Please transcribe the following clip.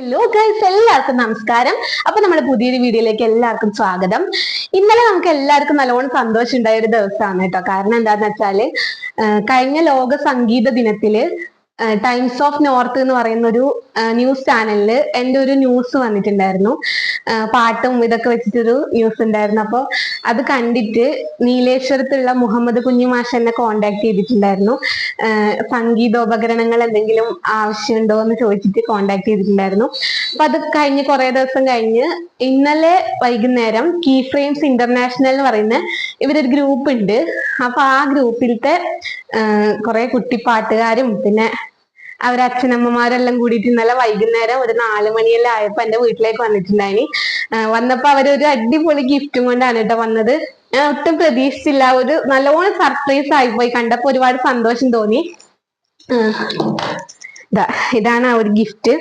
Hello guys, എല്ലാവർക്കും നമസ്കാരം. അപ്പൊ നമ്മുടെ പുതിയൊരു വീഡിയോയിലേക്ക് എല്ലാവർക്കും സ്വാഗതം. ഇന്നലെ നമുക്ക് എല്ലാവർക്കും നല്ലോണം സന്തോഷം ഉണ്ടായ ഒരു ദിവസമാണ് കേട്ടോ. കാരണം എന്താന്ന് വെച്ചാല് കഴിഞ്ഞ ലോക സംഗീത ദിനത്തില് ടൈംസ് ഓഫ് നോർത്ത് എന്ന് പറയുന്ന ഒരു ന്യൂസ് ചാനലില് എൻ്റെ ഒരു ന്യൂസ് വന്നിട്ടുണ്ടായിരുന്നു. പാട്ടും ഇതൊക്കെ വെച്ചിട്ടൊരു ന്യൂസ് ഉണ്ടായിരുന്നു. അപ്പോൾ അത് കണ്ടിട്ട് നീലേശ്വരത്തുള്ള മുഹമ്മദ് കുഞ്ഞു മാഷ് എന്നെ കോണ്ടാക്ട് ചെയ്തിട്ടുണ്ടായിരുന്നു. സംഗീതോപകരണങ്ങൾ എന്തെങ്കിലും ആവശ്യമുണ്ടോ എന്ന് ചോദിച്ചിട്ട് കോണ്ടാക്ട് ചെയ്തിട്ടുണ്ടായിരുന്നു. അപ്പൊ അത് കഴിഞ്ഞ് കുറെ ദിവസം കഴിഞ്ഞ് ഇന്നലെ വൈകുന്നേരം കീ ഫ്രെയിംസ് ഇന്റർനാഷണൽ എന്ന് പറയുന്ന ഇവരൊരു ഗ്രൂപ്പ് ഉണ്ട്. അപ്പൊ ആ ഗ്രൂപ്പിലത്തെ കുറെ കുട്ടിപ്പാട്ടുകാരും പിന്നെ അവരെ അച്ഛനമ്മമാരെല്ലാം കൂടിയിട്ട് ഇന്നലെ വൈകുന്നേരം ഒരു 4 മണിയെല്ലാം ആയപ്പോ എന്റെ വീട്ടിലേക്ക് വന്നിട്ടുണ്ടായിനി. വന്നപ്പോ അവരൊരു അടിപൊളി ഗിഫ്റ്റും കൊണ്ടാണ് കേട്ടോ വന്നത്. ഞാൻ ഒട്ടും പ്രതീക്ഷിച്ചില്ല. ഒരു നല്ലോണം സർപ്രൈസ് ആയിപ്പോയി. കണ്ടപ്പോ ഒരുപാട് സന്തോഷം തോന്നി. ഇതാണ് ആ ഒരു ഗിഫ്റ്റ്.